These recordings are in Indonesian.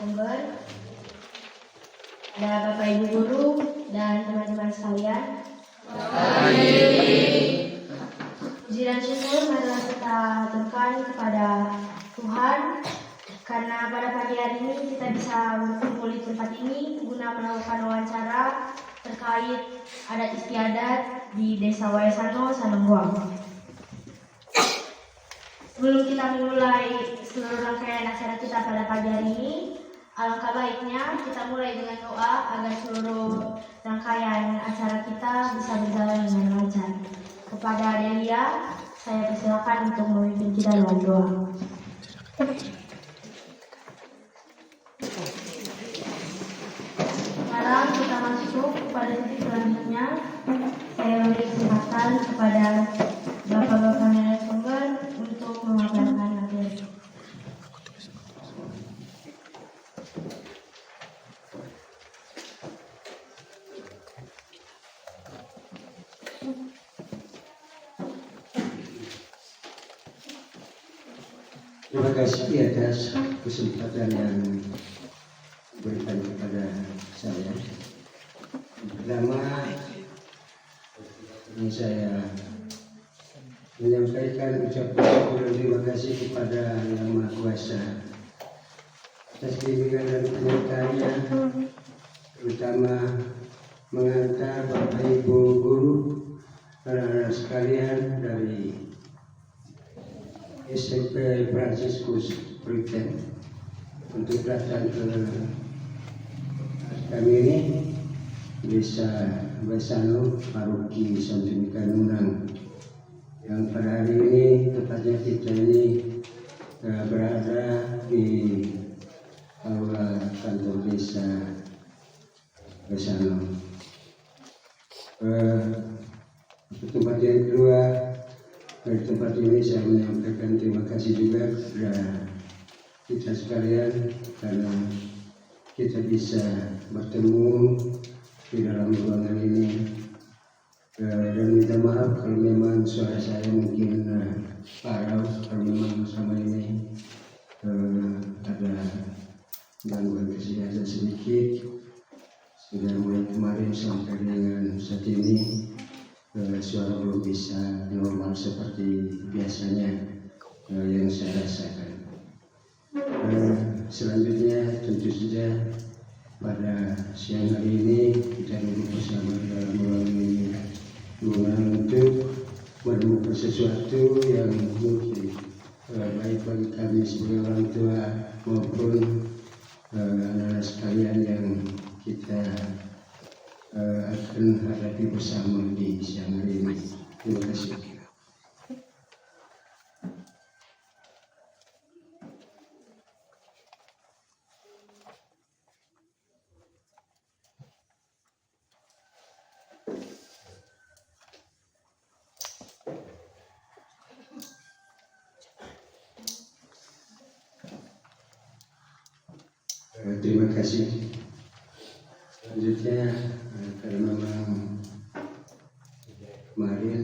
narasumber, ada Bapak Ibu Guru dan teman-teman sekalian. Puji dan syukur marilah kita aturkan kepada Tuhan karena pada pagi hari ini kita bisa berkumpul di tempat ini guna melakukan wawancara terkait adat istiadat di Desa Wayasano, Sanongguang. Sebelum kita memulai seluruh rangkaian acara kita pada pagi hari ini, alangkah baiknya kita mulai dengan doa agar seluruh rangkaian acara kita bisa berjalan dengan lancar. Kepada Delia, saya persilakan untuk memimpin kita dalam doa. Sekarang kita masuk kepada titik selanjutnya. Saya beri kesempatan kepada Bapak-Bapak narasumber untuk memaparkan materi. Terima kasih atas kesempatan yang diberikan kepada saya. Pertama, ini saya menyampaikan ucapan syukur dan terima kasih kepada Yang Maha Kuasa atas bimbingan dan penyertaannya, terutama mengantar Bapak Ibu Guru dan anak sekalian dari SMP Fransiskus Briten untuk datang ke kami ini Desa Wayasano, Paroki Santo Kanunang, yang pada hari ini tepatnya kita ini berada di aula kantor desa Wayasano. Tempat yang kedua, dari tempat ini saya menyampaikan terima kasih juga kepada kita sekalian karena kita bisa bertemu di dalam ruangan ini, dan minta maaf kalau memang suara saya mungkin parau, kalau memang sama ini ada gangguan kesehatan sedikit. Sudah mulai kemarin sampai dengan saat ini suara belum bisa normal seperti biasanya yang saya rasakan. Selanjutnya tentu saja pada siang hari ini kita duduk bersama dalam ruangan ini guna untuk menemukan sesuatu yang mungkin baik bagi kami sebagai orang tua maupun anak-anak sekalian yang kita akan hadapi bersama di siang hari ini. Terima kasih. Terima kasih. Selanjutnya, karena memang kemarin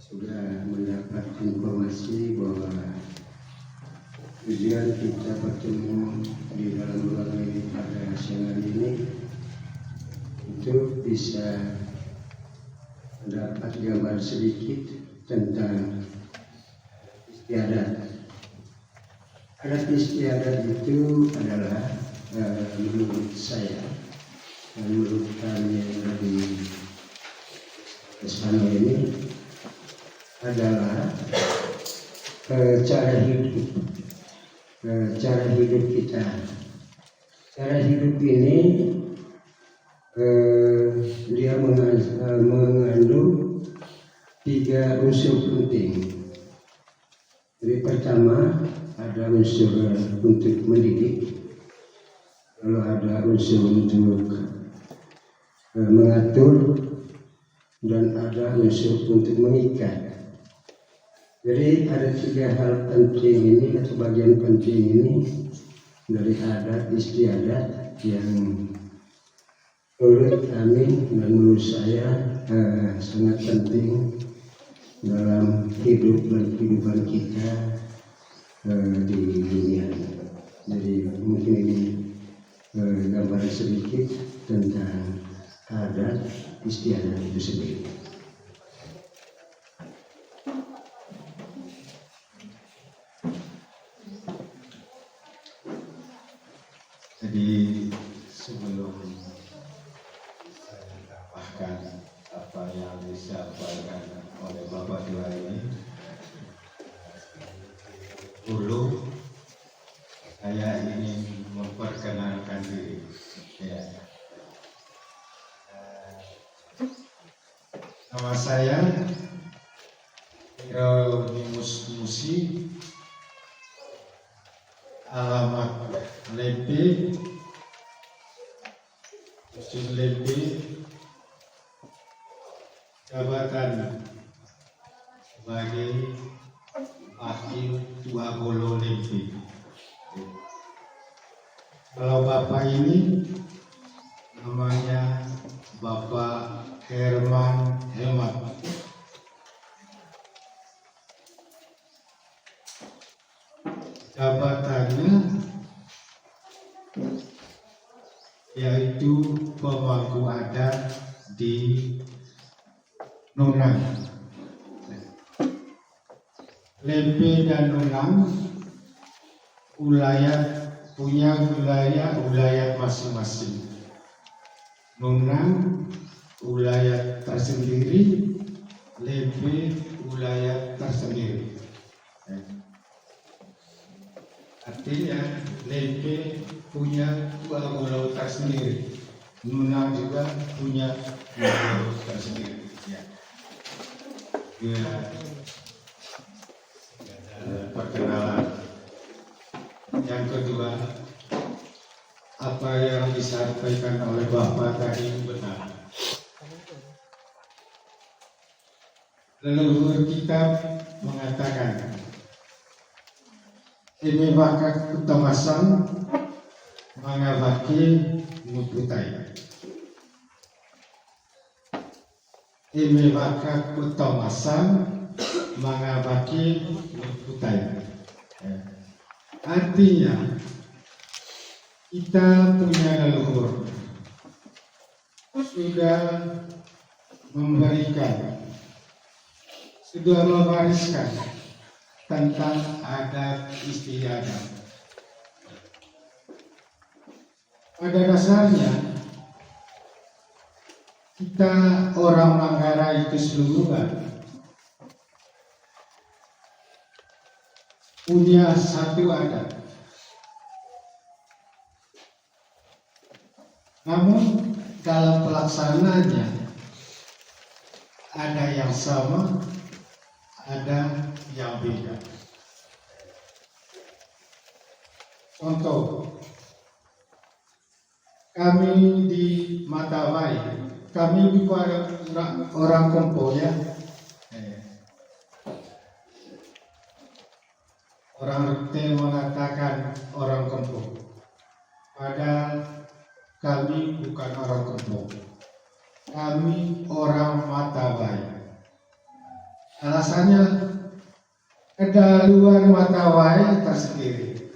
sudah mendapat informasi bahwa tujuan kita bertemu di dalam ruangan ini pada siang hari ini untuk bisa mendapat gambar sedikit tentang istiadat. Adat istiadat itu adalah menurut saya dan menurut kami dari Wayasano ini adalah cara hidup kita. Cara hidup ini dia mengandung 3 unsur penting. Jadi pertama ada unsur untuk mendidik, lalu ada unsur untuk mengatur, dan ada unsur untuk mengikat. Jadi ada 3 hal penting ini atau bagian penting ini dari adat istiadat yang menurut kami dan menurut saya sangat penting dalam hidup dan kehidupan kita di dunia ini. sedikit tentang adat istiadat itu sendiri. Jadi sebelum saya tambahkan apa yang disampaikan oleh Bapak Dua ini, dulu saya ingin memperkenalkan diri. Ya. Nama saya Hieronymus Musi, alamat Lepe, Dusun Lepe, jabatan sebagai Wakil Tua Golo Lepe. Kalau Bapak ini namanya Bapak Herman Hemat. Jabatannya yaitu pemangku adat di Nunang. Lepe dan Nunang punya wilayah masing-masing. Nunang wilayah tersendiri, Lepe wilayah tersendiri. Artinya Lepe punya Tua Golo tersendiri, Nunang juga punya Tua Golo tersendiri. Ya. Perkenalan. Yang kedua, apa yang disampaikan oleh Bapak tadi benar. Leluhur kita mengatakan, ini bakat utamasan mengabaki mututai. Ini bakat utamasan mengabaki mututai. Artinya kita punya leluhur sudah mewariskan tentang adat istiadat. Pada dasarnya kita orang Manggarai keseluruhan punya satu adat. Namun dalam pelaksanaannya ada yang sama, ada yang beda. Contoh, kami di Matawai, kami bukan orang Kompo ya. Orang Rute mengatakan orang Kompo, padahal kami bukan orang Kompo, kami orang Matawai. Alasannya kedaluan Matawai tersendiri,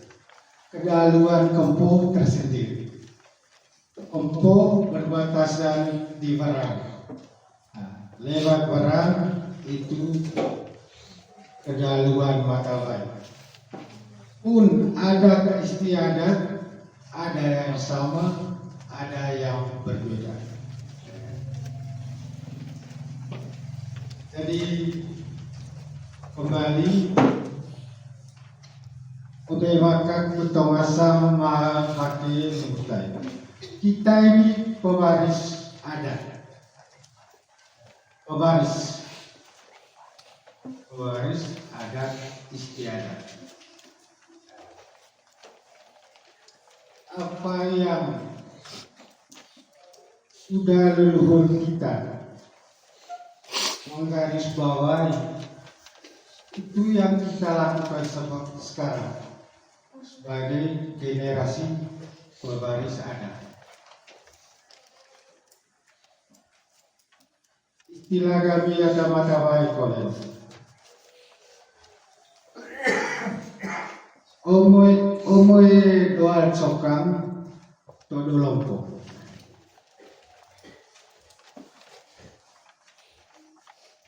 kedaluan Kompo tersendiri. Kompo berbatasan di Barang, lewat Barang itu kedaluan Matawai. Pun ada istiadat, ada yang sama, ada yang berbeda. Jadi kembali Udewakan Kutongasam Mahakaki Sebutai. Kita ini pewaris adat, pewaris adat istiadat. Apa yang sudah leluhur kita menggarisbawahi, itu yang kita lakukan sekarang sebagai generasi pewaris adat. Istilah kami ada Matawai Kolen. Omoe doal cokang todo lompo.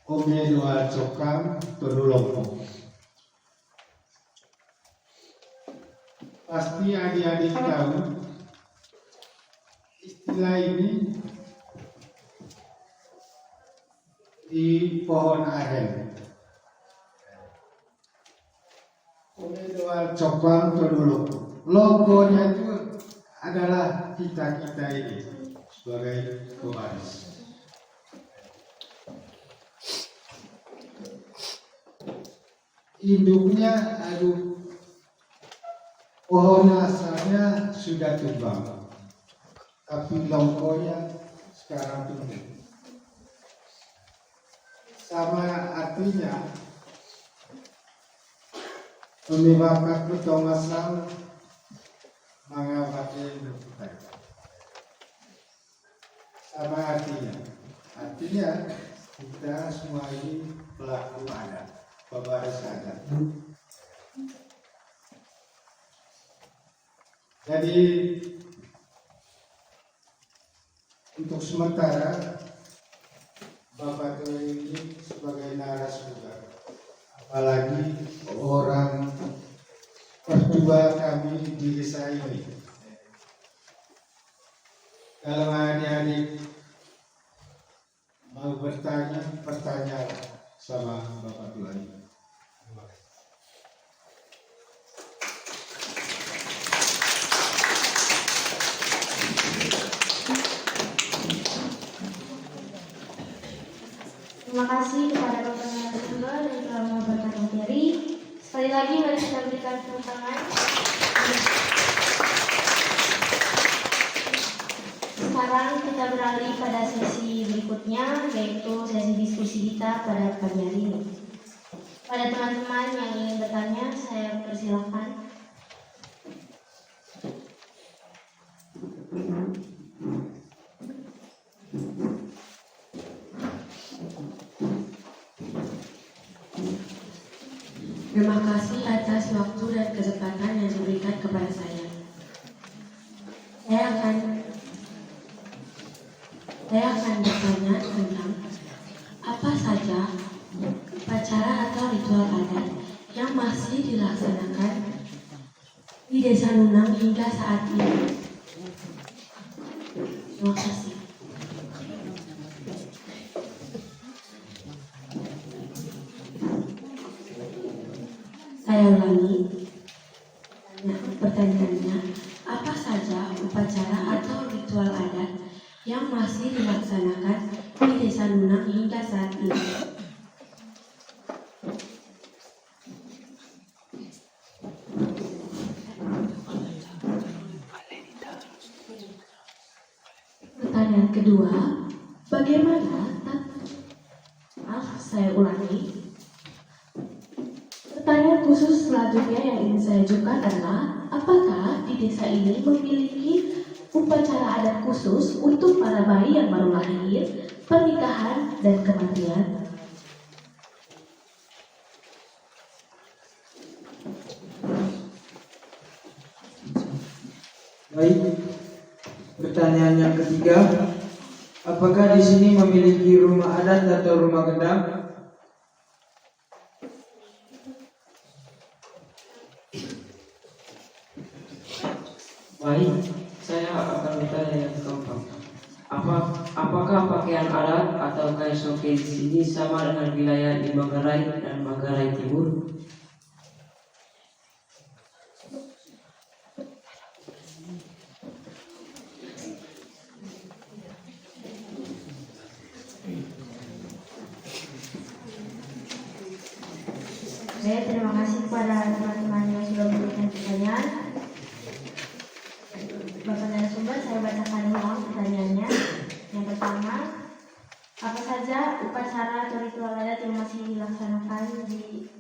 Ome doa cokam todolompo. Pasti adik-adik tahu istilah ini di pohon aren. Ome doa cokam todolompo. Logonya itu adalah kita-kita ini sebagai pewaris. Induknya pohon asalnya sudah tumbang, tapi longkonya sekarang tumbuh. Sama artinya pemibakat betong asal mengawasi berputar. Sama artinya kita semua ini pelaku adat, pewaris adat. Jadi untuk sementara Bapak Tua ini sebagai narasumber, apalagi orang pertua kami di desa ini. Kalau adik-adik mau bertanya, bertanyalah sama Bapak Tua ini. Terima kasih. Terima kasih kepada Bapak narasumber yang telah mengabarkan materi. Sekali lagi mari kita berikan tepuk tangan. Sekarang kita beralih pada sesi berikutnya, yaitu sesi diskusi kita pada pagi hari ini. Pada teman-teman yang ingin bertanya, saya persilahkan. Terima kasih atas waktu dan kesempatan yang diberikan kepada saya. Saya akan bertanya tentang apa saja upacara atau ritual adat yang masih dilaksanakan di Desa Nunang hingga saat ini. Terima kasih. Saya ulangi pertanyaannya, apa saja upacara atau ritual adat yang masih dilaksanakan di Desa Nunang hingga saat ini? Pertanyaan kedua, bagaimana? Saya ulangi. Pertanyaan khusus selanjutnya yang ingin saya ajukan adalah, apakah di desa ini memiliki upacara adat khusus untuk para bayi yang baru lahir, pernikahan, dan kematian? Baik, pertanyaan yang ketiga, apakah di sini memiliki rumah adat atau rumah gendam? Baik, saya akan bertanya yang keempat. Apakah pakaian adat atau kaisoke di sini sama dengan wilayah di Manggarai dan Manggarai Timur? Oke, terima kasih kepada teman-teman yang sudah memberikan pertanyaan. Bapak narasumber, saya bacakan ulang pertanyaannya. Yang pertama, apa saja upacara atau ritual adat yang masih dilaksanakan di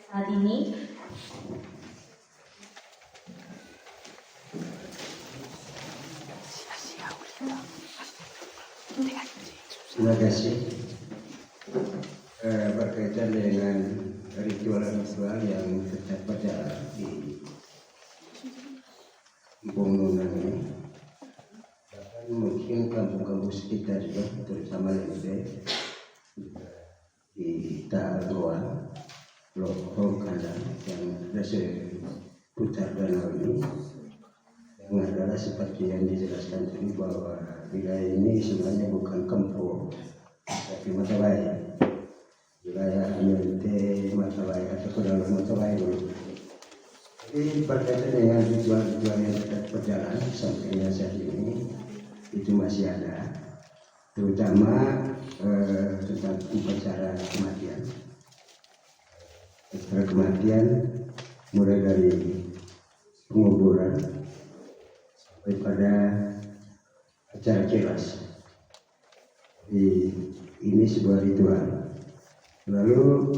saat ini? Terima kasih. Berkaitan dengan ritual-ritual yang terdapat di Kampung Nunang ini, bahkan mungkin kampung-kampung sekitar juga, terutama Lembeh, Loh Kandang yang ada seputar danau ini, yang adalah seperti yang dijelaskan tadi bahwa wilayah ini sebenarnya bukan Kempo tapi Matawai, wilayah Mente Matawai atau Pedalaman Matawai dulu. Jadi berkaitan dengan ritual-ritual yang berjalan sampai saat ini itu masih ada, terutama tentang upacara kematian. Upacara kematian mulai dari penguburan sampai pada acara kelas. Ini sebuah ritual. Lalu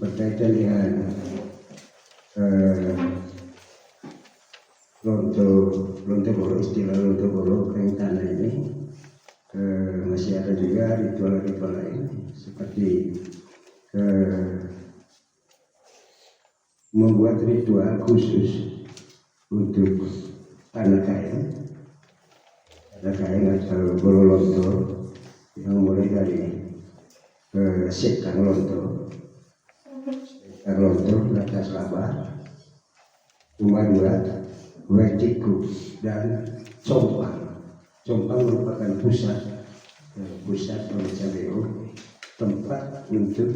berkaitan dengan Lontoboro, istilah Lontoboro kering tanah ini masih ada juga ritual-ritual lain seperti membuat ritual khusus untuk tanah kain atau bololonto yang mulai dari sekang lonto, atas laba, rumah dua, wetiku dan compang. Compang merupakan pusat Cabeo, tempat untuk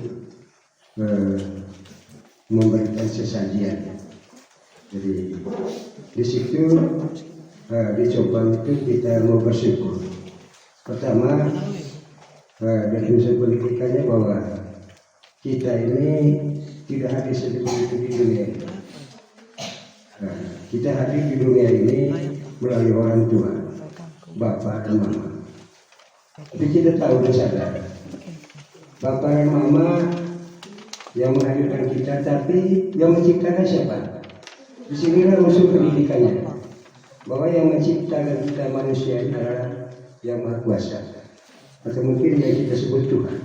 memberikan sesajian. Jadi di situ di Compang itu kita mau bersyukur. Pertama dari unsur pendidikannya bahwa kita ini tidak hadir seperti itu di dunia ini. Kita hadir di dunia ini melalui orang tua, bapak dan mama. Tapi kita tahu dan sadar, bapak dan mama yang menghadirkan kita, tapi yang menciptakan siapa? Di sinilah unsur pendidikannya, bahwa yang menciptakan kita manusia adalah yang Maha Kuasa, atau mungkin yang kita sebut Tuhan.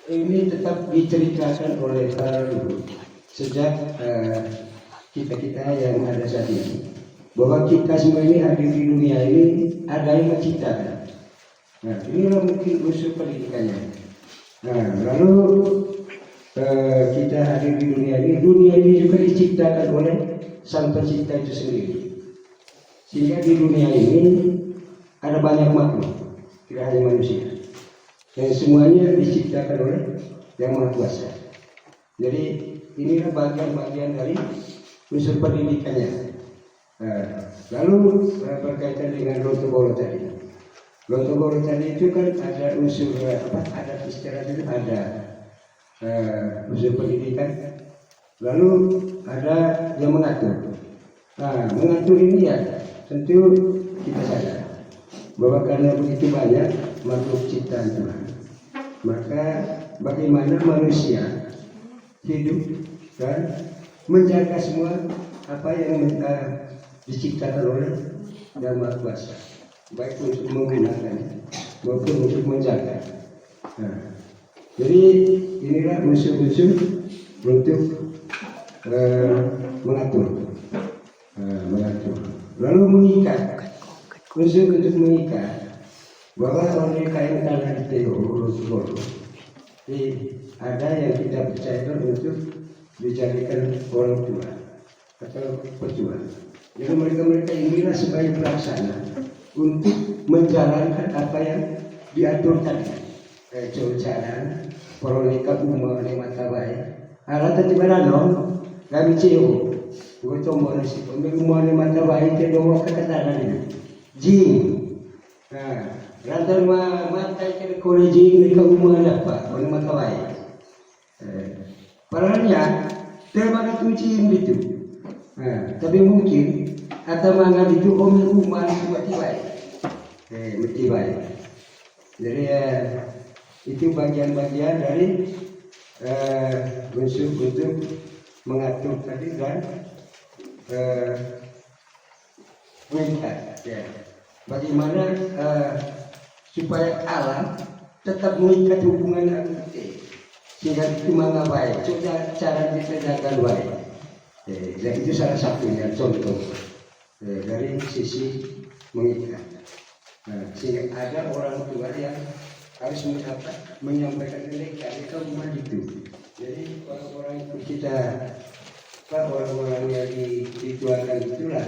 Ini tetap diceritakan oleh para leluhur sejak kita yang ada saat ini, bahwa kita semua ini hadir di dunia ini ada yang menciptakan. Nah, inilah mungkin unsur pendidikannya. Nah, lalu kita hadir di dunia ini juga diciptakan oleh Sang Pencipta itu sendiri. Sehingga di dunia ini ada banyak makhluk, tidak hanya manusia. Dan semuanya diciptakan oleh Yang Maha Kuasa. Jadi inilah bagian-bagian dari unsur pendidikannya. Lalu berkaitan dengan Lontoboro tadi. Lontoboro tadi itu kan ada unsur ada istilah itu ada unsur pendidikan. Lalu ada yang mengatur. Nah, mengatur ini ya tentu kita sadar bahwa karena begitu banyak makhluk ciptaan Tuhan, maka bagaimana manusia hidup dan menjaga semua apa yang diciptakan oleh Yang Maha Kuasa, baik untuk menggunakannya maupun untuk menjaga. Nah, jadi inilah unsur-unsur untuk mengatur. Lalu mengikat, unsur untuk mengikat, bahwa mereka yang tanah di Teo, ada yang kita percayakan untuk dijadikan orang tua atau petua. Jadi mereka inilah sebagai pelaksana untuk menjalankan apa yang diatur tadi. Cocaran, poronika umur ni matawai. Alat tadi berano, kami cio. Gue tombol di situ. Umur ni matawai itu dua kata ini. Jing. Nah, rantar mata itu kalau jing mereka umur apa? Orang matawai. Parahnya, terima kunci itu. Nah, tapi mungkin atau mangan itu umur tiba-tiba. Tiba. Jadi itu bagian-bagian dari unsur untuk mengatur tadi dan mengikat. Ya. Bagaimana supaya alam tetap mengikat hubungan kita, sehingga itu mengabai. Coba cara kita jaga baik. Dan itu salah satunya contoh dari sisi mengikat. Nah, sehingga ada orang tua yang harus menyampaikan mereka rumah itu. Jadi orang-orang itu kita orang-orang yang dituakan itulah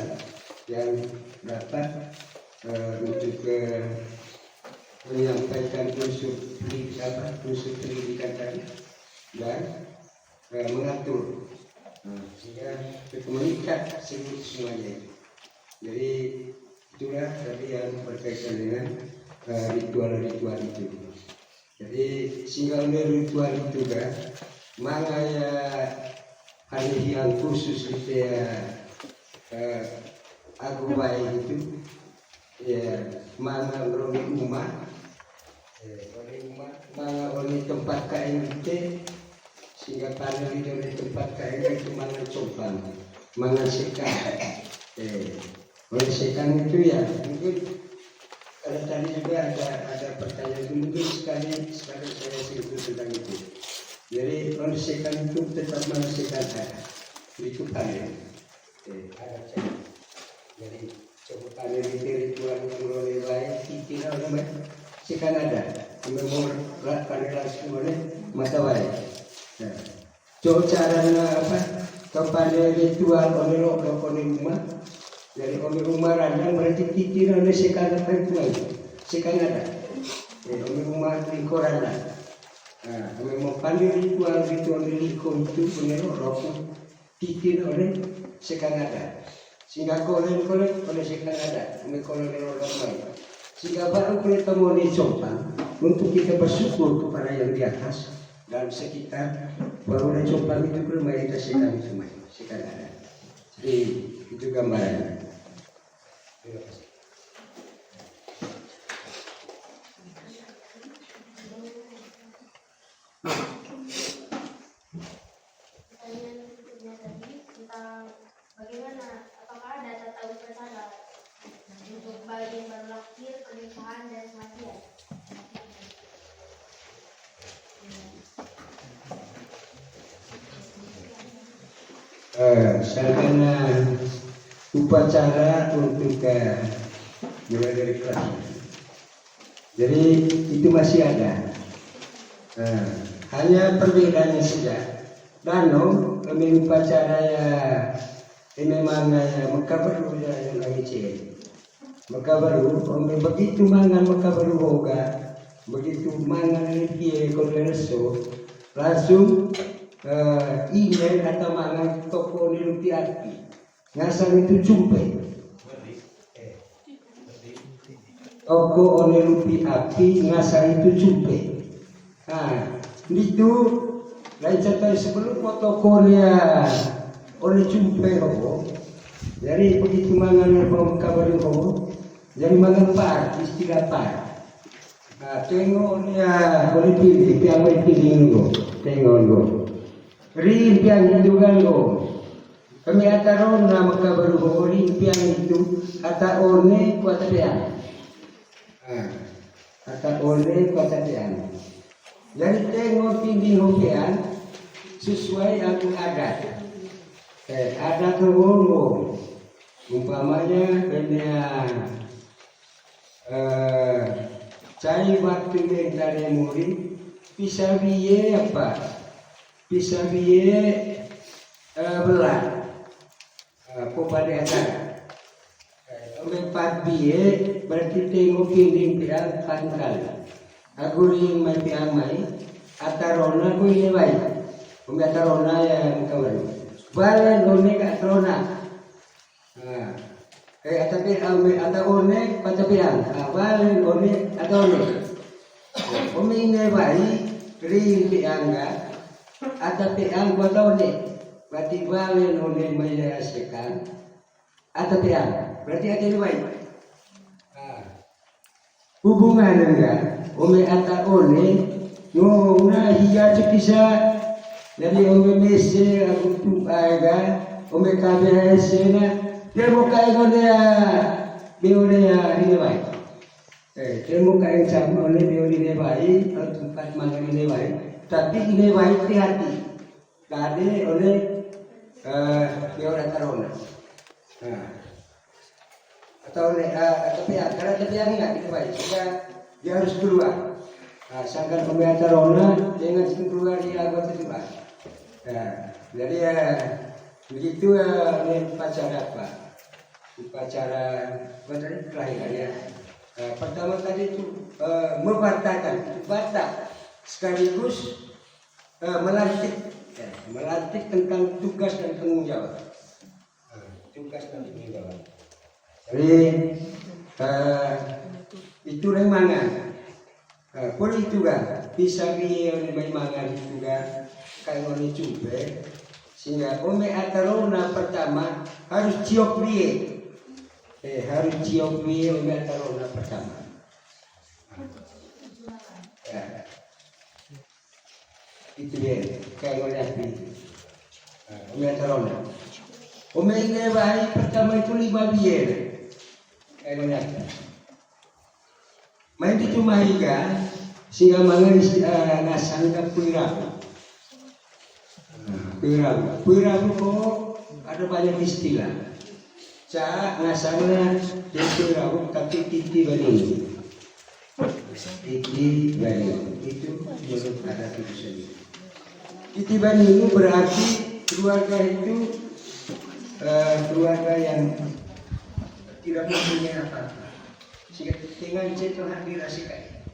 yang dapat untuk menyampaikan unsur pendidikan tadi dan mengatur sehingga mengikat semuanya. Jadi itulah tadi yang berkaitan dengan ritual-ritual itu. Jadi sehingga ritual itu kan mangaya hari yang khusus itu ya aku baik itu ya mana oleh umat mana oleh tempat kain itu sehingga pada itu oleh tempat kain itu mana coba mana sekan oleh sekan itu ya mungkin kalau tadi juga ada pertanyaan mungkin sekali saya sebut tentang itu. Jadi oleh sekan itu tetap mana sekan ada itu panen ada cek. Jadi sebutan itu ritual mulai lain tidak ada sekan ada memang relasi oleh mata baik. Caranya apa? Kepada ritual oleh rumah. Dari rumah ada berarti tidak oleh sekan ritual. Sekan ada. Rumah lingkuran ada. Memang pandai ritual lingkuran itu punya rokok tidak oleh sekan ada. Sehingga kolej oleh sekan ada, kolej orang lain. Sehingga baru kita mulai coba untuk kita bersyukur kepada yang di atas dan sekitar. Baru mulai coba itu belum kita sekan semua, sekan ada. Jadi itu gambarannya. Terima kasih. Bagaimana? Apakah ada tata upacara untuk bayi yang baru lahir, pernikahan dan kematian? Sarana upacara untuk mulai dari kelas. Jadi itu masih ada. Hanya perbedaannya saja. Dano kami upacara ya memang Mekah baru yang kami cek. Mekah baru, begitu mangan Mekah baru hoga, begitu mangan lebih konverso, langsung email atau mangan toko di lupi api, ngasal itu jumpe. Toko oleh lupi api ngasal itu jumpe. Nah, itu lain contoh sebelum foto Korea oleh jumpe ho. Jadi begitu mangan kabar ho, jadi mangan par istilah par. Nah, tengok dia oleh pilih, piang oleh pilih go, tengok go. Ri piang juga go. Kami ataron nama kabar ho, ri piang itu kata one kuat piang. Kata one kuat piang. Jadi tengok pilih ho piang sesuai aku adat. Adat ho. Umpamanya kena cai waktu yang dari murid bisa biye apa? Bisa biye belah pada acara. Empat biye berarti tengok piring pirang pangkal. Aku ring mai piang mai atarona ku ini baik. Atarona yang kawan. Balen one ka atarona. Kayak tapi atau one patapian, balen one atau one. Pemine bayi ring piangga, atau piang buat one. Berarti balen one menjelaskan, atau piang. Berarti ada dua bayi. Hubungan enggak? Ome atau one, ngona hingga cikisa. Jadi ome mese aku tu aga, ome KBS na. Dia muka yang dia baik. Dia muka yang sama oleh dia baik, tempat makan ini baik. Tapi ini baik di hati. Tadi oleh dia orang taruna. Atau oleh tapi karena dia enggak ini baik. Dia harus keluar. sangkan pembicara Rona dengan keluar di anggota juga. Jadi begitu upacara apa? Upacara kelahiran ya. Pertama tadi itu membatalkan, batal sekaligus melantik tentang tugas dan tanggung jawab. Tugas dan tanggung jawab. Jadi itu remangan. Boleh juga bisa oleh mangan juga kalau ini cube sehingga ome atarona pertama harus ciok dia. Harus ciok dia ome atarona pertama. Itu dia kalau lihat ini ome atarona. Ome ini baik pertama itu 5 biar. Kalau lihat. Main itu mahiga sehingga mangan ngasang ke pirabu. Pirabu kok ada banyak istilah. Ca ngasangna di pirabu tapi titi bani. Titi bani itu menurut adat itu sendiri. Titi bani itu berarti keluarga itu keluarga yang tidak mempunyai apa-apa. Dengan ceto hadir asikai,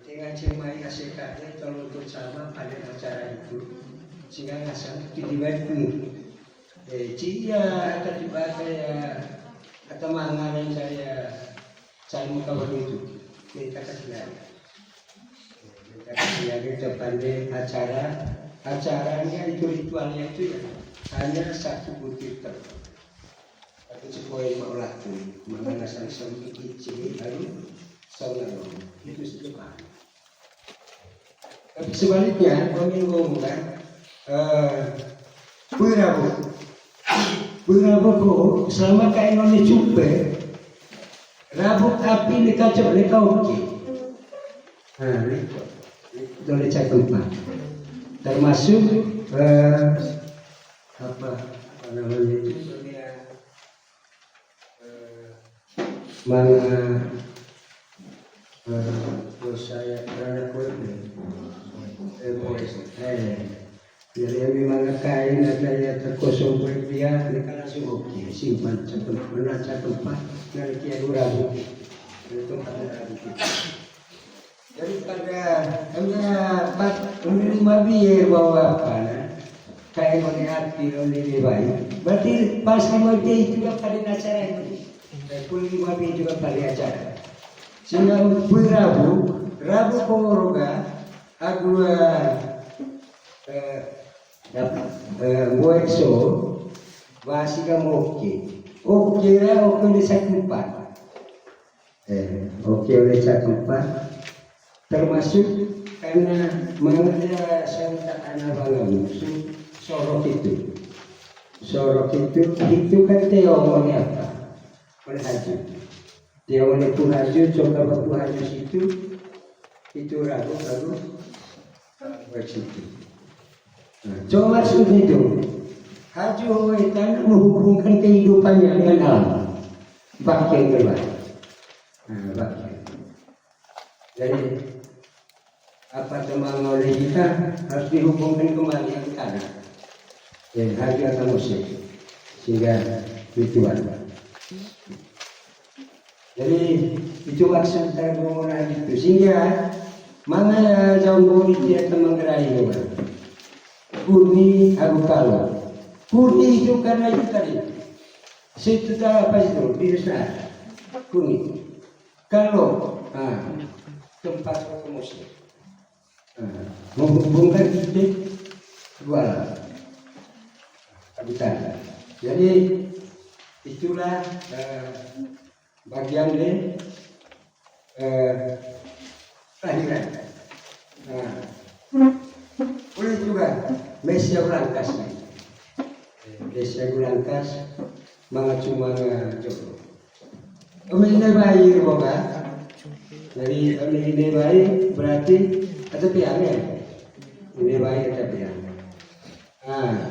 dengan cemai asikai kalau bersama pada acara itu, sehingga ngasang dibantu. Cia atau tiba saya atau manganan saya muka begitu, kita kasih kita pandai acaranya itu ritualnya itu ya hanya satu butir telur. Aku sesuai maulah tu, mana nasi sampai kecil lalu saudara itu sudah. Tapi sebaliknya kami ngomongkan, pirabu selama kain noni cupe, rabuk api lekacok lekauki. Itu lecak tempat, termasuk apa namanya itu. Mana saya kerana kulit jadi memang kain ada terkosong kulit dia mereka langsung oke simpan menacak tempat dari kiai rabu itu tempat rabu jadi pada menerima biar bawa apa kain oleh hati oleh baik berarti pas lima itu juga pada acara itu. Kulit mabi juga pada acara. Sehingga Rabu Pongoroga aku Moekso masih kamu oke lah oke oleh cakupan. Oke oleh cakupan termasuk karena mengenai serta anak bangau sorok itu kan teori apa? Oleh haji, dia oleh puhaju, coba puhaju itu ragu wajib. Coba sudah itu, haji huwaitan menghubungkan kehidupannya dengan alam, bagian kedua. Bagian. Jadi apa teman oleh kita harus dihubungkan kembali ke tanah. Jadi haji akan musik sehingga ritual. Jadi itu maksud saya mengenai itu sehingga mana jauh murid dia temanggerai juga. Kurni aku kalau kurni itu karena itu tadi. Situ apa itu di sana kurni. Kalau tempat musik menghubungkan titik dua habitat. Jadi itulah bagian dari kelahiran. Boleh juga Mesia Belangkas. Mesia Belangkas mengacu Joko. Ini bayi boga. Jadi ini bayi berarti ada piangnya. Ini bayi ada piang.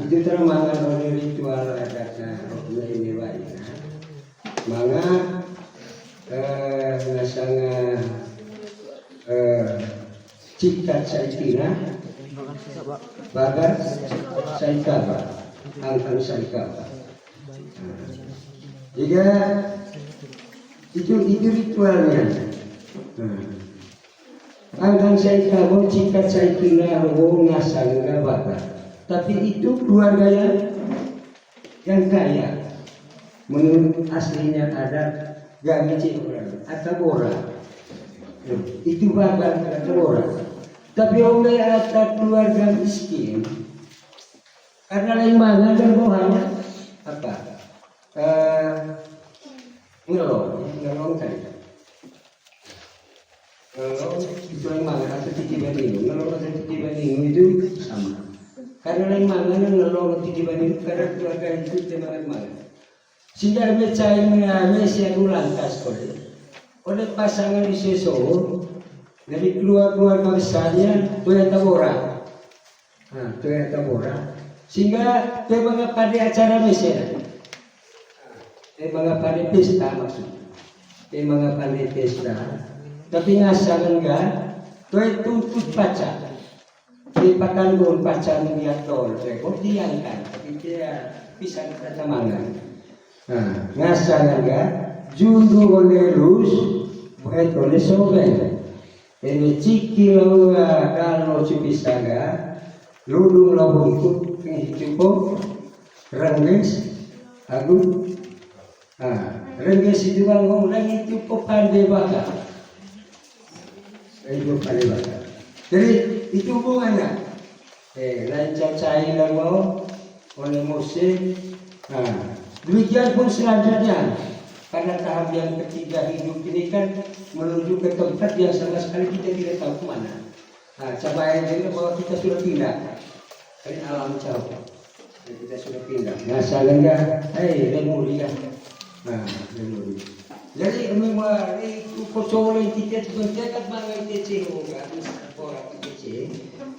Itu termangan oleh ritual adatnya. Ini bayi. Manga nasanga cikat saikina, bagat saikaba, angkang saikaba. Jika itu ritualnya. Angkang saikaba, cikat saikina, rogo ngasangga bagat. Tapi itu keluarga yang kaya. Menurut aslinya adat Gamici atau Bora. Itu bagan atau Bora. Tapi oleh adat keluarga miskin, karena lain mana dan bohanya apa? Ngelong kan? Ngelong itu lain mana atau titiban ini? Ngelong atau titiban ini itu sama. Karena lain mana ngelong titiban ini karena keluarga itu teman mana. Sehingga becainya Mesia lantas oleh pasangan di Sesoro dari keluarga besarnya Toyota Bora. Toyota Bora. Sehingga dia bangga pada acara Mesia. Dia bangga pada pesta maksudnya. Dia bangga pada pesta. Tapi ngasal enggak, dia tuntut pacar. Dia pakai gon pacar melihat tol. Kok diangkat, tapi dia bisa kata mangan. Ngasal enggak, jundu oleh lus, buat oleh soben. Ini ciki lawa kalau cipisaga, ludung lawungkut cukup, rengges, agung. Rengges itu kan ngomong lagi cukup pandai bakar. Itu pandai bakar. Jadi itu hubungannya. Lancar cair dan mau oleh musik. Demikian pun selanjutnya, karena tahap yang ketiga hidup ini kan menuju ke tempat yang sama sekali kita tidak tahu kemana. Coba yang bahwa kita sudah pindah, ini alam jauh, kita sudah pindah. Masalahnya, lemuri kan, lemuri. Jadi memang itu kosong kita berdekat banget kecil, orang kecil,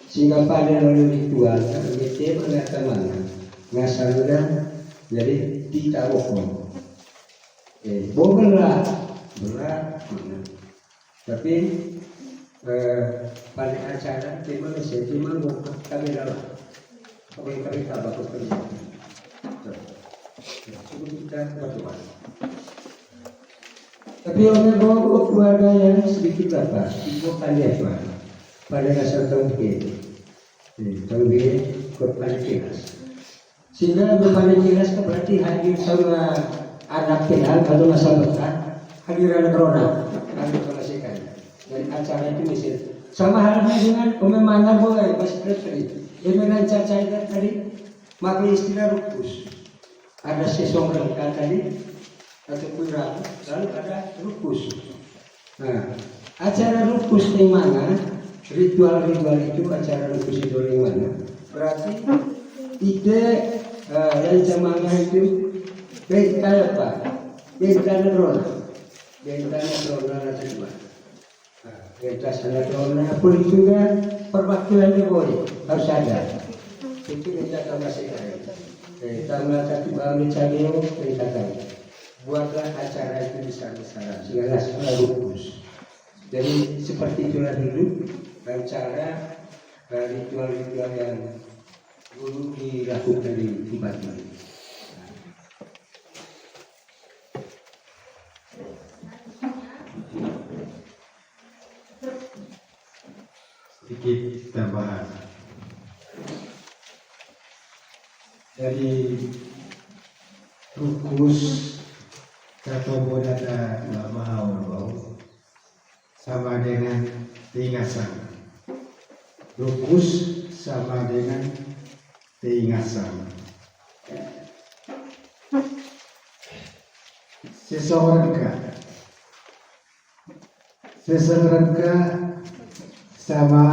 sehingga pada lalu ritual, kita mengatakan mana, masalahnya. Jadi tidak bohong, bohonglah, berat. Tapi pada acara tema kami dalam, kami tabak kerja. Cukup kita berdoa. Tapi oleh bawa keluarga yang sedikit apa, ibu pandai apa, pada dasar tahun ke, pada kelas. Sehingga berpaling jelas berarti hadir sama anak kenal atau masa berkah, hadir anak corona, hadir selesaikan. Dan acara itu misal sama halnya dengan pememanan boleh masih terjadi. Dengan caca tadi, maka istilah rukus. Ada sesong rengka tadi atau kurang, lalu ada rukus. Acara rukus di mana? Ritual itu acara rukus itu di mana? Berarti ide yang cemangnya itu bentana apa? Bentana drona. Bentana drona ada dua. Bentana drona pun juga perwakilan boleh harus ada. Itu kita masih ada. Tanggal 1 Maret Cameo perintahkan. Buatlah acara itu besar-besaran sehingga nasional rukus. Jadi seperti itulah hidup dan cara ritual-ritual yang dulu dilakukan di tempat ini. Sedikit tambahan dari rukus atau bodata mahau sama dengan tingasan. Rukus sama dengan tingasan. Seseorang sama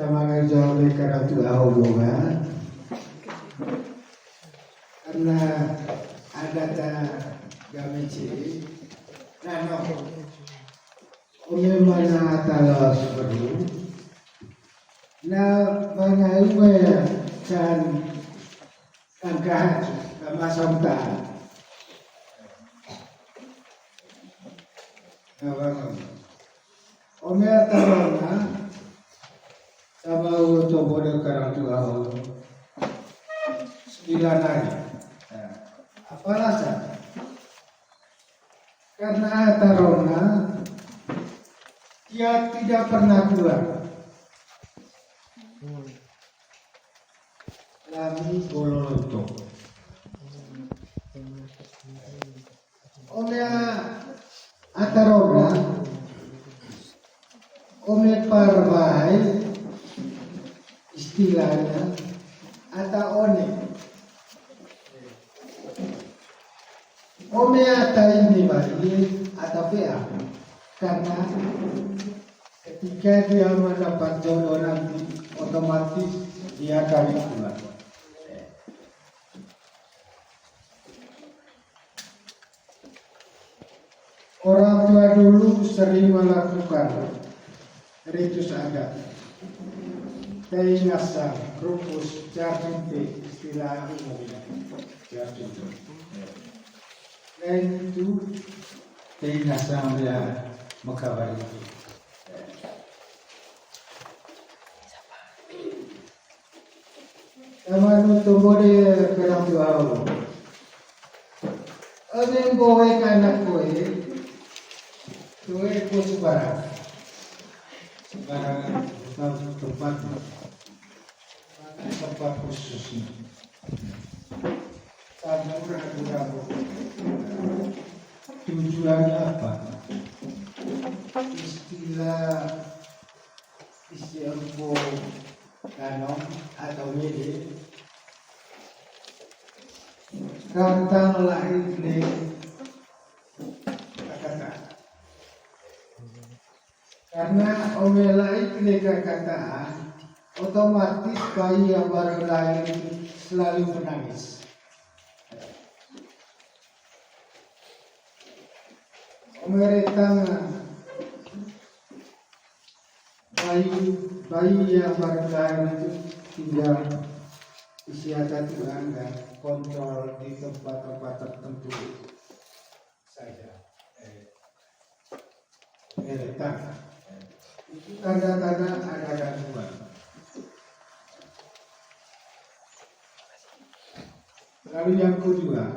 ngejauh karatu hubungan karena ada gamici nano umumnya talos baru na banyak kan angkat masam Omel tarona sama untuk bodoh karang tua 9 hari. Nah, apa alasan? Karena Tarona dia tidak pernah keluar. Lami gololoto. Omnya Atarona, omnya parbai istilahnya atau one. Omnya ata ini bagi atau PA karena ketika dia mendapat jodoh nanti otomatis dia kawin keluar. Orang tua dulu sering melakukan ritus adat, teingasa, rupus, jarjinte, istilah umumnya, jarjinte. Lain itu teingasa dia mekawari itu. Sama untuk bode kerang tua Allah. Amin bowe anak bowe. Tuh itu sebarang tempat khususnya. Karena ragu-ragu tujuannya apa? Istilah kanon atau mede kantang lahir di kata. Karena omela itu kataan, otomatis bayi yang baru lahir selalu menangis. Omeretang bayi yang baru lahir itu tinggal disiapkan Tuhan dan kontrol di tempat-tempat tertentu saja. Meretang. Itu tanda-tanda ada gangguan. Lalu yang kedua,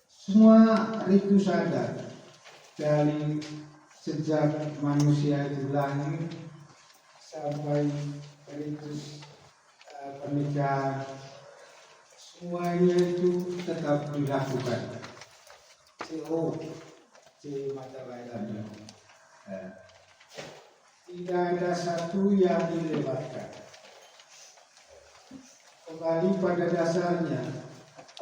semua ritus adat dari sejak manusia itu lahir sampai ritus pernikahan, semuanya itu tetap dilakukan. Mata lainnya. Tidak ada satu yang dilewatkan. Kembali pada dasarnya,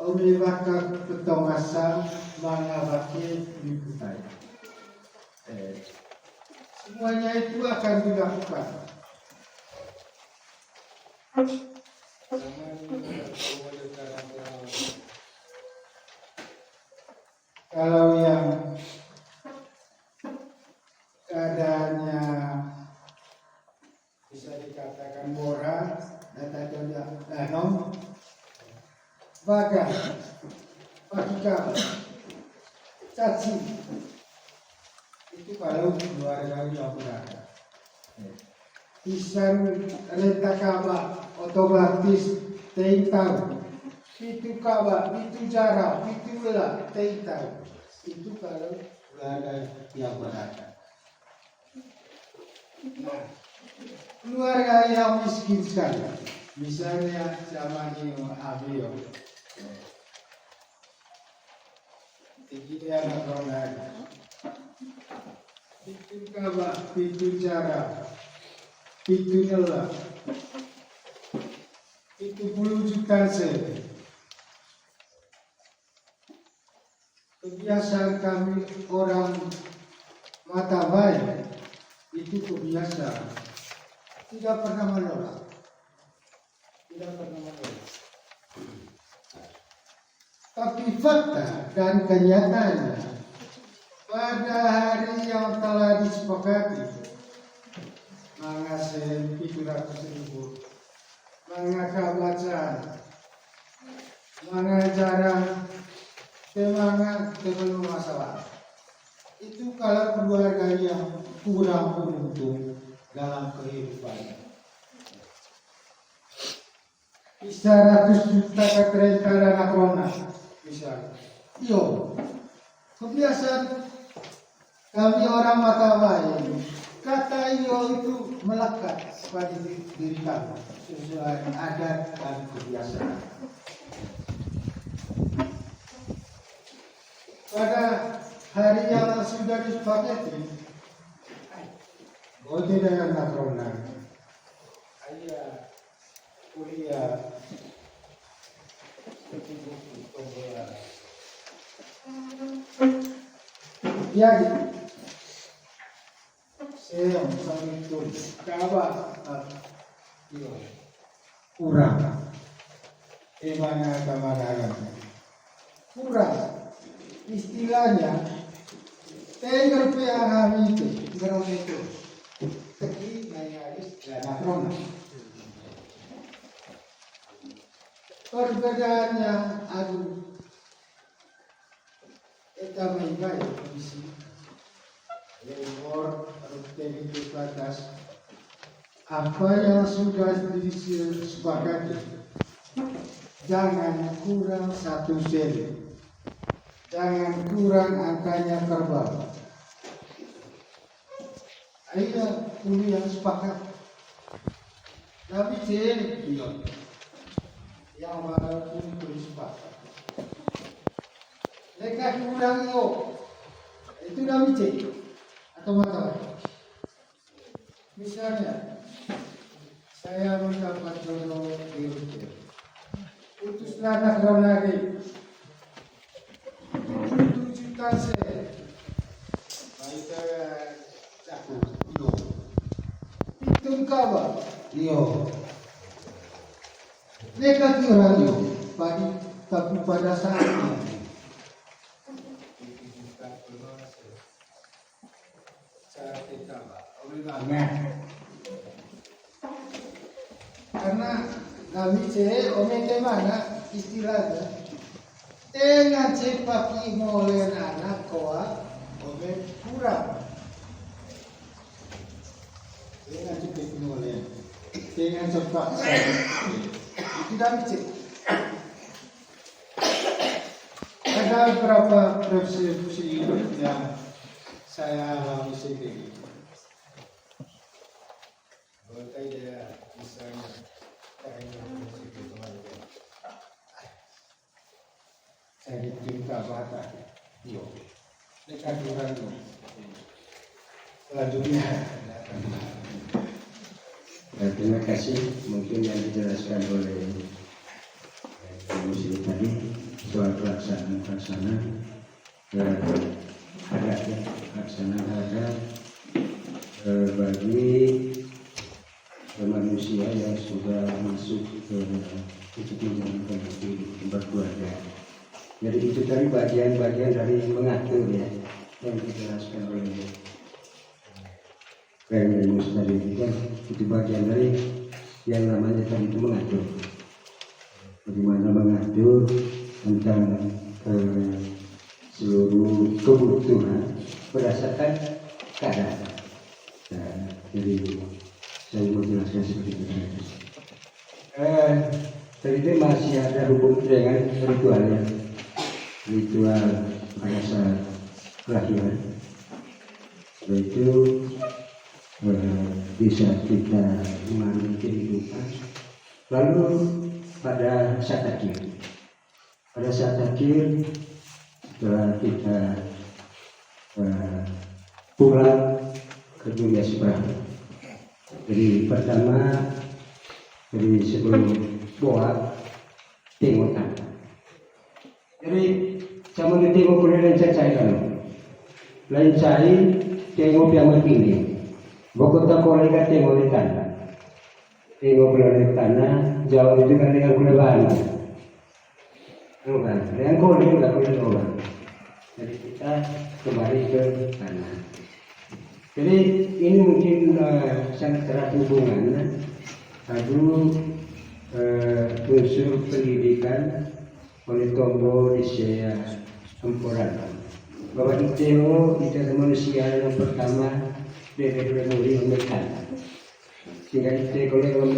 omibaka petong asal mangabaki diputai. Semuanya itu akan dilakukan. Kalau yang keadaannya bisa dikatakan mora, data danong, baga, pakika, caci, itu kalau keluarga yang berada. Pisan renta kaba, otomatis teintang, itu kaba, itu jarak, itu lah teintang, itu kalau keluarga yang berada. Nah, keluarga yang miskin sekali, misalnya zaman ini Abio, dia anak orang itu kabar, itu cara, itu nela, itu 10 juta sen. Kebiasaan kami orang mata baik itu kebiasaan, tidak pernah menolak, Tapi fakta dan kenyataannya pada hari yang telah disepakati, mengasih 700.000, mengakak bacaan, mengajaran semangat sebelum masalah. itu kalau keluarganya kurang beruntung dalam kehidupan. Bisa ratus juta keterentan anak rona, misalnya. Yo, kebiasaan kami orang Matawai, kata iyo itu melekat pada diri kami sesuai adat dan kebiasaan. Pada hari yang sudah disepakati, Gote dengan Nakrona, ayah kuliah, buku pembola. Jadi, saya sambil tulis kabar kurang, mana kemarahan kurang. Istilahnya tinggal pihak itu gerong itu teki nayaris dan akrona. Perbedaannya aduh kita mengingat kondisi lebor rutin itu batas apa yang sudah disepakati jangan kurang 1 seri. Jangan kurang angkanya kerbau. Akhirnya kuliah sepakat. Tapi yang walaupun bersepakat. Mereka kurang itu kami cek atau mata. Misalnya saya mendapat jodoh di Rukia. Utuslah anak lagi. 7 juta saya. Baik aku yo. Itu kabar yo. Mereka kira yo. Tapi pada saatnya karena kami omete mana istilahnya dengan cepaki molen anak koa omet kurang dengan cepaki molen dengan cepat itu kami cek ada beberapa persepsi yang saya alami sendiri. Berkait dia misalnya saya diminta batas, yo, dekat orang itu, selanjutnya. Terima kasih. Mungkin yang dijelaskan oleh Muslim tadi soal pelaksanaan adatnya, pelaksanaan adat bagi manusia yang sudah masuk ke menjalankan kehidupan berkeluarga. Jadi itu tadi bagian-bagian dari mengatur ya yang dijelaskan oleh Mus tadi itu bagian dari yang namanya tadi itu mengatur. Bagaimana mengatur tentang seluruh kebutuhan berdasarkan keadaan. Nah, jadi saya mau jelaskan seperti itu. Tadi itu masih ada hubungan dengan ritual pada saat kelahiran. Yaitu bisa kita mengalami kehidupan. Lalu pada saat akhir, setelah kita pulang ke dunia seberang. Jadi pertama, jadi sebelum doa tengokan. Jadi sama tengok boleh lencai kan? Lencai tengok yang berpinggir. Bogota kolega tengok di tanah. Tengok boleh tanah jauh itu kan dengan boleh bantu. Bukan, dengan kolega nggak boleh doa. Jadi kita kembali ke tanah. Jadi ini mungkin sangat erat hubungannya unsur pendidikan oleh Tombo di Sea Emporan bahwa itu manusia yang pertama dari memekan. Sehingga itu kalau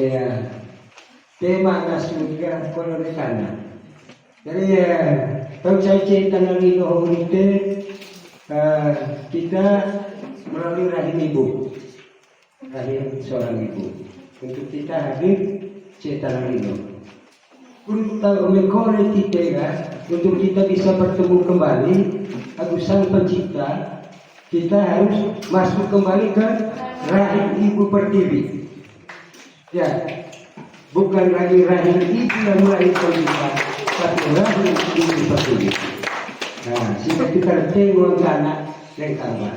tema nasibnya kalau memekan. Jadi kalau saya cerita lagi bahwa itu kita melalui rahim ibu, rahim seorang ibu. Untuk kita hadir cerita lagi untuk mengkorek kita, untuk kita bisa bertemu kembali aku sang pencipta, kita harus masuk kembali ke rahim ibu pertiwi. Ya, bukan lagi rahim ibu yang melahirkan kita, tapi rahim ibu pertiwi. Nah, sehingga kita tengok anak yang tambah.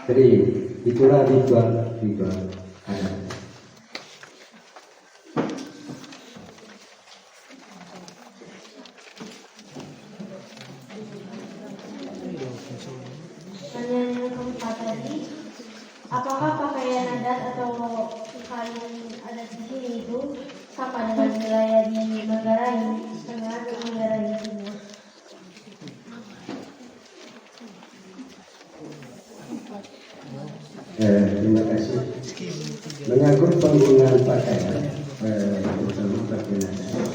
Jadi itulah ritual adat. Pertanyaan yang keempat tadi, apakah pakaian adat atau kain adat di sini itu sama dengan wilayah di Manggarai Tengah dan Manggarai Timur? Terima kasih. Menyangkut penggunaan pakaian, terutama pakaian adat.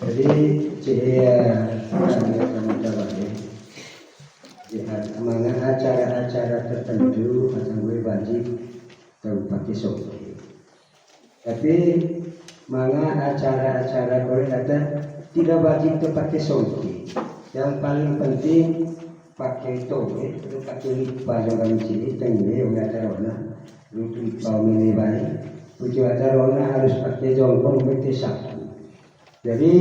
Jadi mana acara-acara tertentu atau wajib atau pakai sopi. Tapi mana acara-acara Korea ada tidak wajib pakai sopi. Yang paling penting pakai toge, itu pakai lipa jangan sini, tengge, acara warna, lipa ini baik. Tujuh acara warna harus pakai jongkong betul satu. Jadi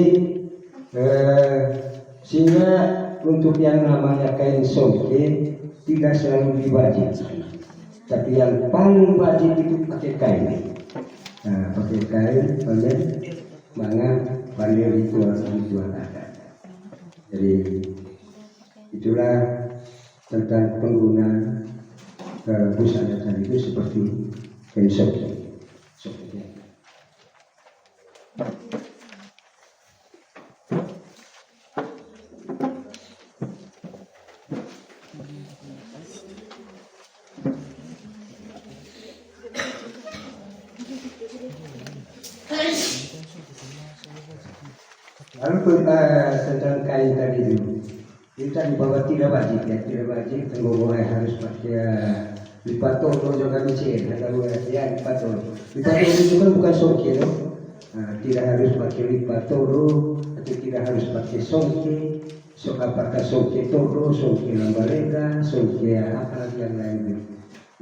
sehingga untuk yang namanya kain soge tidak selalu diwajibkan, tapi yang paling wajib itu pakai kain. Nah, pakai kain, kemudian pandai ritual adat. Jadi itulah tentang penggunaan busana tadi itu seperti kain soge. Lalu tentang kain tadi itu, kita dibawa tidak wajib ya, tidak wajib. Ngomongnya harus pakai lipat toro juga micin, kalau ya lipat toro. Lipat toro itu kan bukan soke, no? Tidak harus pakai lipat toro atau tidak harus pakai soke. Sok apakah soke toro, soke lambalega, soke apa lagi yang lain.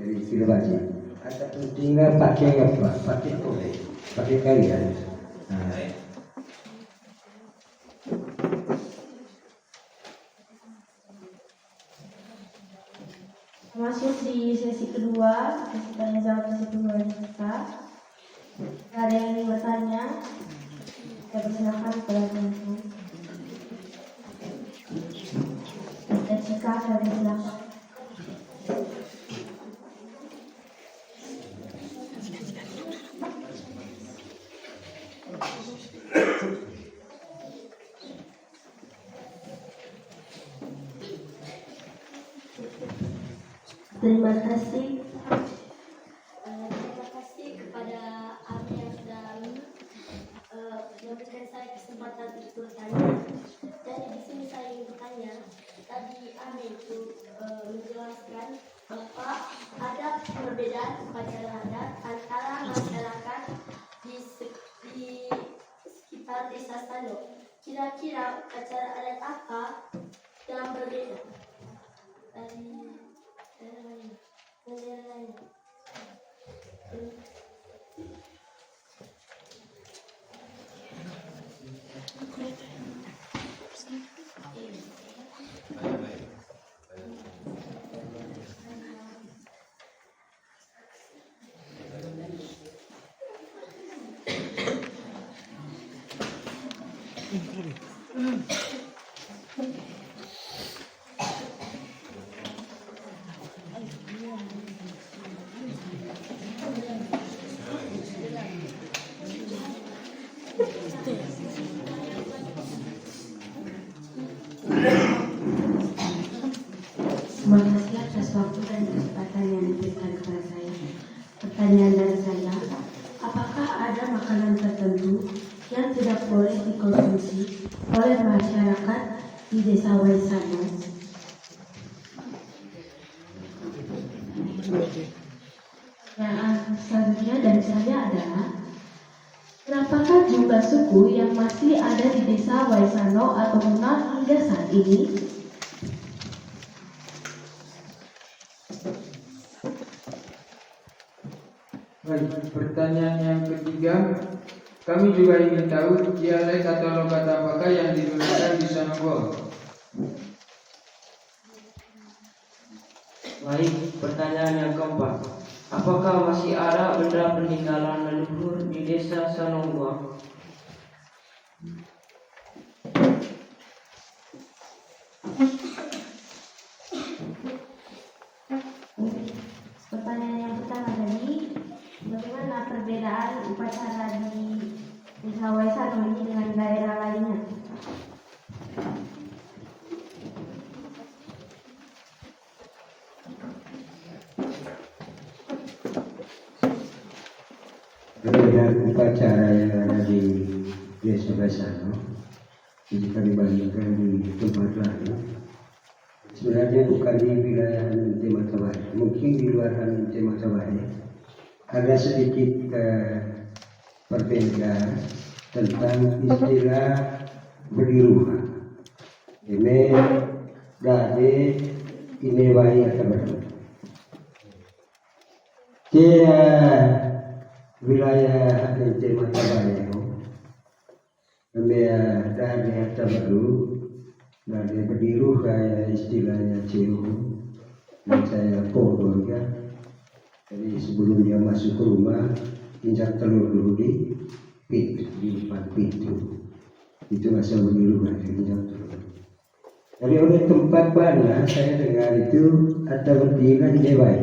Jadi tidak wajib. Ada pentingnya pakai apa? Pakai toro, pakai kain. Masuk di sesi kedua, sesi tanya jawab sesi kedua kita. Ada yang ingin bertanya? Saya persilakan kepada teman-teman. Dan jika saya persilakan. Terima kasih. Terima kasih kepada Ami yang sudah memberikan saya kesempatan untuk bertanya. Jadi di sini saya ingin bertanya. Tadi Ami itu menjelaskan bahwa ada perbedaan upacara adat antara masyarakat di sekitar desa Sano. Kira-kira upacara adat apa yang berbeda dari negara lain? ada makanan tertentu yang tidak boleh dikonsumsi oleh masyarakat di Desa Waisano. Yang selanjutnya dari saya adalah, berapakah jumlah suku yang masih ada di Desa Waisano atau Muna hingga saat ini? Baik, pertanyaan yang ketiga, kami juga ingin tahu dialek atau logat apakah yang digunakan di Sanogor. Baik, pertanyaan yang keempat. Apakah masih ada benda peninggalan leluhur di Desa Sanonggoa? Pertanyaan yang pertama tadi, bagaimana perbedaan upacara di Desa Waisano ini dengan daerah lainnya? Perbedaan upacara yang ada di Desa Waisano jika dibandingkan di tempat lain, sebenarnya bukan di wilayah Hanunte Matawai, mungkin di luar Hanunte Matawai ada sedikit perbedaan tentang istilah bediruha. Ini dari inewai atau baru. Dia wilayah Hanunte Matawai dari harta baru, dari bediruh kayak istilahnya Cium dan saya kodor ya. Jadi sebelum dia masuk ke rumah, injak telur dulu di pintu, di depan pintu. Itu asal bediruh kan, injak telur. Jadi oleh tempat mana saya dengar itu ada berdiri di Dewai.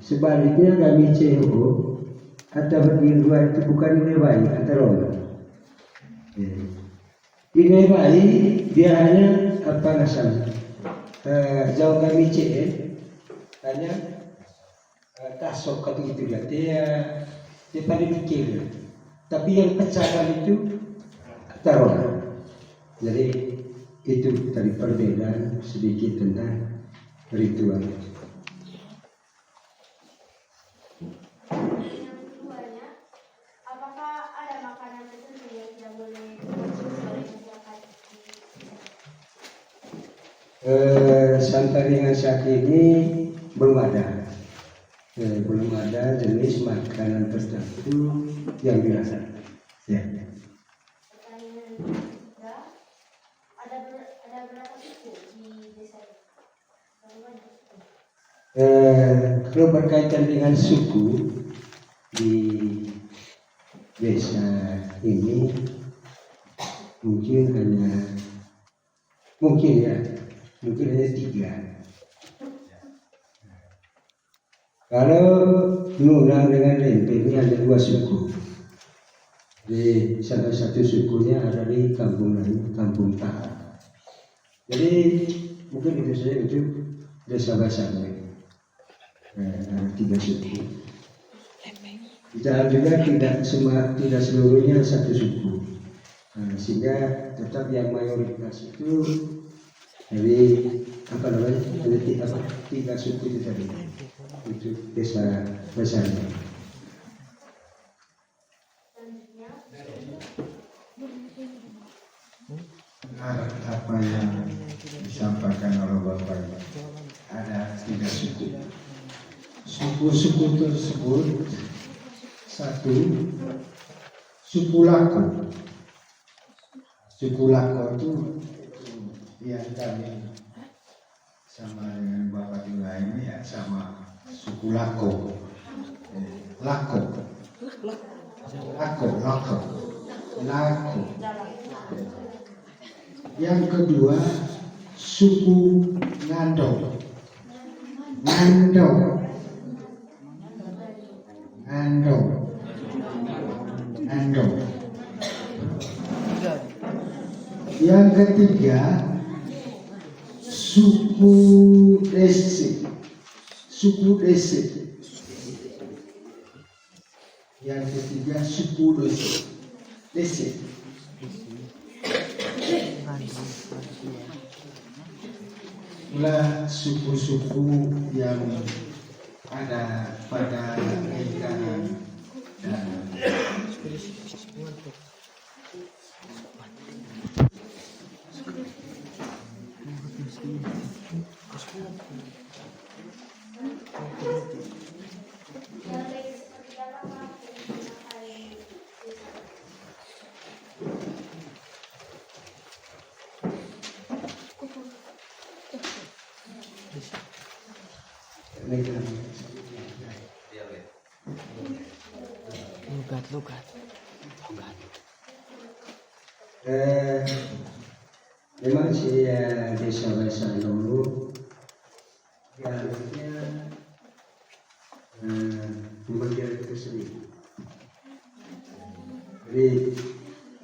Sebaliknya kami CEO ada berdiri dua itu bukan di Dewai, ada Roma. Di Dewai dia hanya apa nasab jauh kami CE hanya tasok kata itu dia pada pikir, tapi yang pecahkan itu Roma. Jadi itu tadi perbedaan sedikit tentang ritual. Apakah ada makanan tertentu yang tidak boleh dikonsumsi oleh masyarakat? Sampai dengan saat ini belum ada, jenis makanan tertentu yang dirasakan. Ya. Pertanyaan ketiga, ada berapa suku di desa ini? Kalau berkaitan dengan suku di desa ini mungkin hanya 3. Kalau Nunang dengan Lempe ini ada 2 suku. Di salah satu sukunya ada di kampung lain, Kampung Tahan. Jadi mungkin itu saja untuk desa Waisano. Ada 3 suku. Dan juga tidak seluruhnya satu suku, sehingga tetap yang mayoritas itu dari apa namanya ada 3 suku itu tadi itu desa Waisano. Benar apa yang disampaikan oleh Bapak ini. Ada 3 suku. Suku-suku tersebut, 1 suku Lako. Suku Lako itu yang kami sama dengan Bapak juga ini ya sama suku Lako. Lako. Yang kedua suku Ngando. Yang ketiga suku Desi. Yang ketiga suku desi. Itulah suku-suku yang ada pada negara dan memang si desa dulu dialognya memang dialog itu sendiri. Jadi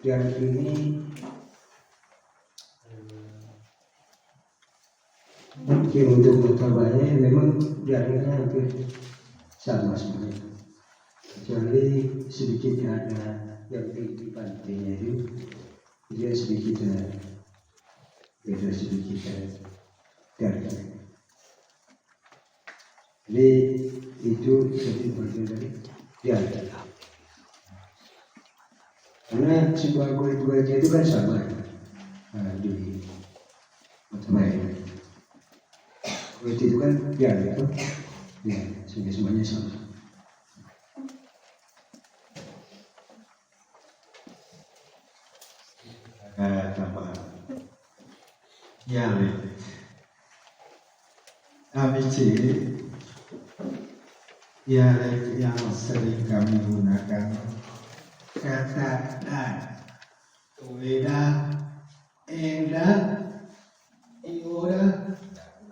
dialog ini mungkin untuk Surabaya memang dialognya hampir sama semuanya, kecuali sedikit ada yang di pantainya itu dia sedikit beda sedikit dari. Jadi itu jadi bagian dari dialog. Karena sebuah kulit itu kan sama di Surabaya. Kulit itu kan dialog, ya semuanya sama. Dialek yang sering kami gunakan kata dan, tueda, eda, ioda,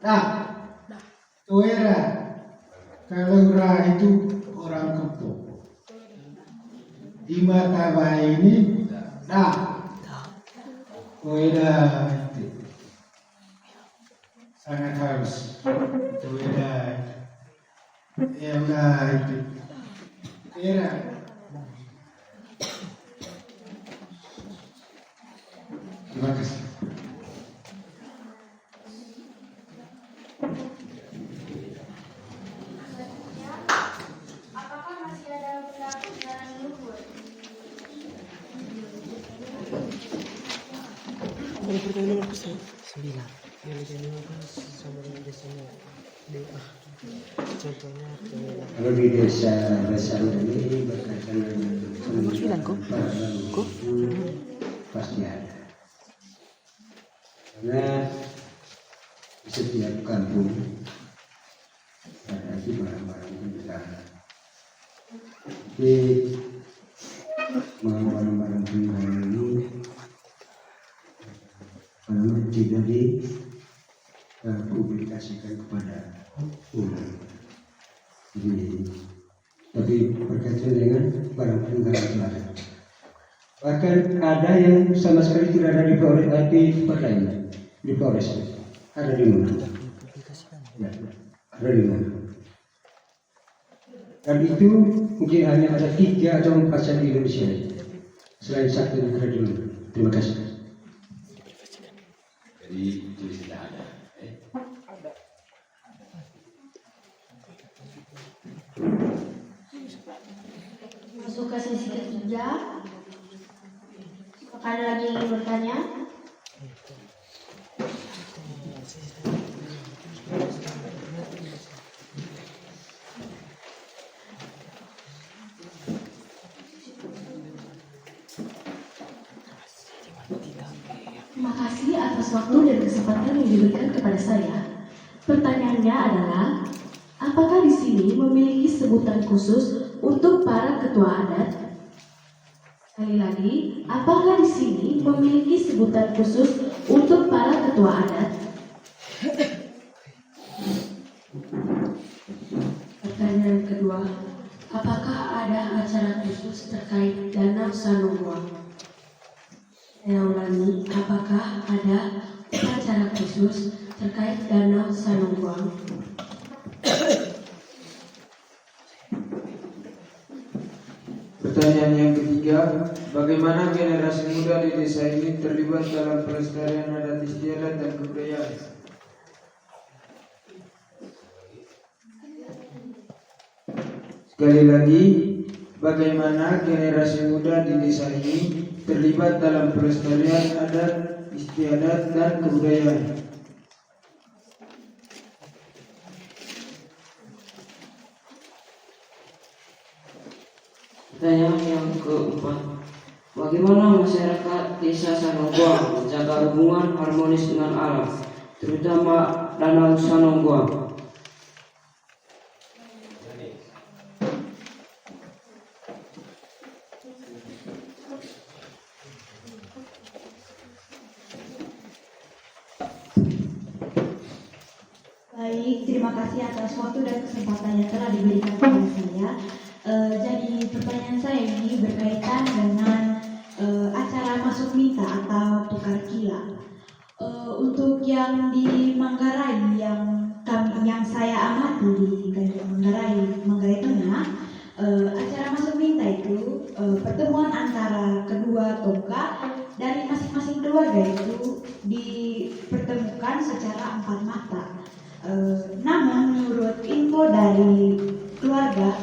dah, tuera. Kalau ra itu orang Kepo. Di mata ini dah, tueda itu sangat halus. Tueda. Ya udah itu era. Terima kasih. Apakah masih ada pendapat luhur? Pertanyaan nomor 9. Yang dijanjikan sama dengan desanya DA. Contohnya Kalau di desa ini berkaitan dengan pasti ada. Karena di setiap kampung ada barang-barang yang besar. Jadi barang-barang peninggalan ini tidak dipublikasikan kepada umum. Jadi, tapi berkaitan dengan barang peninggalan Belanda. Bahkan ada yang sama sekali tidak ada di Polres, di tempat lain, di Polres. Ada di mana? Ya, ada di mana? Dan itu mungkin hanya ada 3 atau 4 saja di Indonesia. Selain satu yang ada di mana? Terima kasih. Jadi itu tidak ada. Masuk ke sesi ketiga. Apakah ada lagi yang ingin bertanya? Terima kasih atas waktu dan kesempatan yang diberikan kepada saya. Pertanyaannya adalah, apakah di sini memiliki sebutan khusus untuk para ketua adat? Sekali lagi, apakah di sini memiliki sebutan khusus untuk para ketua adat? Pertanyaan kedua, apakah ada acara khusus terkait Danau Sanungguang? Saya ulangi, apakah ada acara khusus terkait Danau Sanungguang? Pertanyaan yang ketiga, bagaimana generasi muda di desa ini terlibat dalam pelestarian adat istiadat dan kebudayaan? Sekali lagi, bagaimana generasi muda di desa ini terlibat dalam pelestarian adat istiadat dan kebudayaan? Pertanyaan yang keempat, bagaimana masyarakat desa Sanonggoa menjaga hubungan harmonis dengan alam, terutama Danau Sanonggoa? Baik, terima kasih atas waktu dan kesempatan yang telah diberikan kepada saya. Jadi pertanyaan saya ini berkaitan dengan acara masuk minta atau tukar kila. Untuk yang di Manggarai yang saya amati di Manggarai Tengah, acara masuk minta itu pertemuan antara kedua toka dari masing-masing keluarga itu dipertemukan secara empat mata. Namun menurut info dari keluarga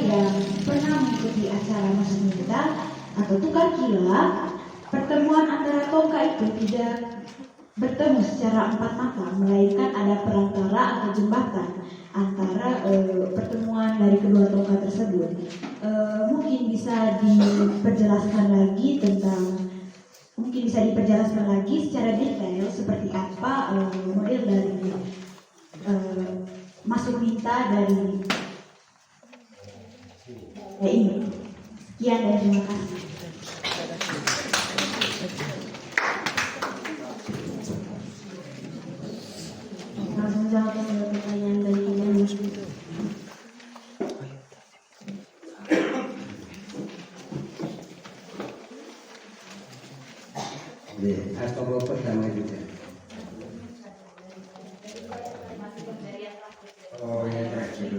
yang pernah mengikuti acara masuk minta atau tukar kila, pertemuan antara toka itu tidak bertemu secara empat mata, melainkan ada perantara atau jembatan antara pertemuan dari kedua toka tersebut. Mungkin bisa diperjelaskan lagi secara detail seperti apa model dari masuk minta dari ini. Sekian dan terima kasih. Langsung jawab ke pertanyaan dari Ibu. Atau pertama juga. Oh ya terakhir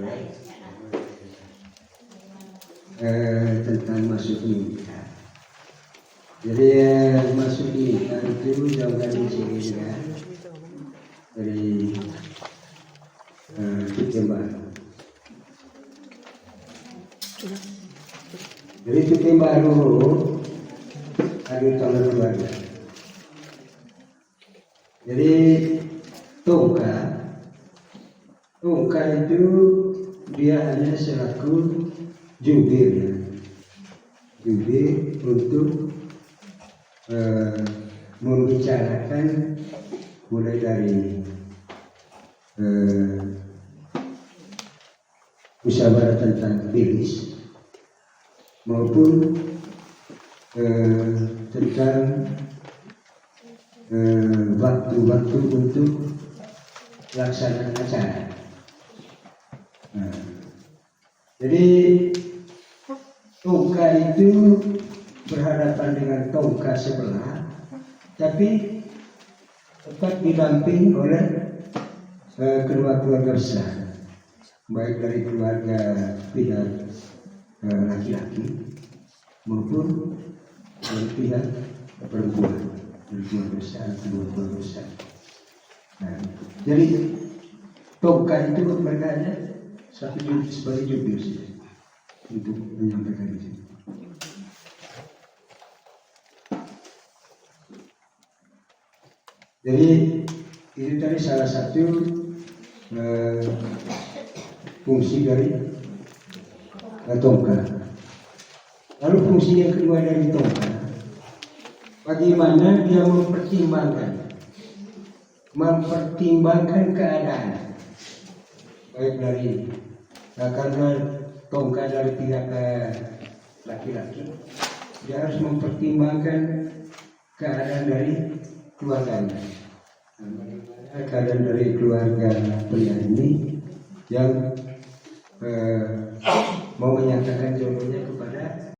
tentang masuk minta. Jadi masuk minta itu jauh dari sini juga dari Tukembaru. Dari Tukembaru ada tahun keluarga. Jadi toka itu dia hanya selaku jubir untuk membicarakan mulai dari musyawarah tentang bilis maupun tentang waktu-waktu untuk pelaksanaan acara. Jadi tongka itu berhadapan dengan tongka sebelah, tapi tetap didamping oleh kedua keluarga besar, baik dari keluarga pihak laki-laki maupun dari pihak perempuan, dari keluarga besar, kedua keluarga besar. Jadi tongka itu berkaitan sebagai jubir untuk menyampaikan itu. Jadi itu tadi salah satu fungsi dari tongka. Lalu fungsi yang kedua dari tongka, bagaimana dia mempertimbangkan keadaan, baik dari karena tongka dari pihak laki-laki, dia harus mempertimbangkan keadaan dari keluarganya. Bagaimana keadaan dari keluarga pria ini yang mau menyatakan jodohnya kepada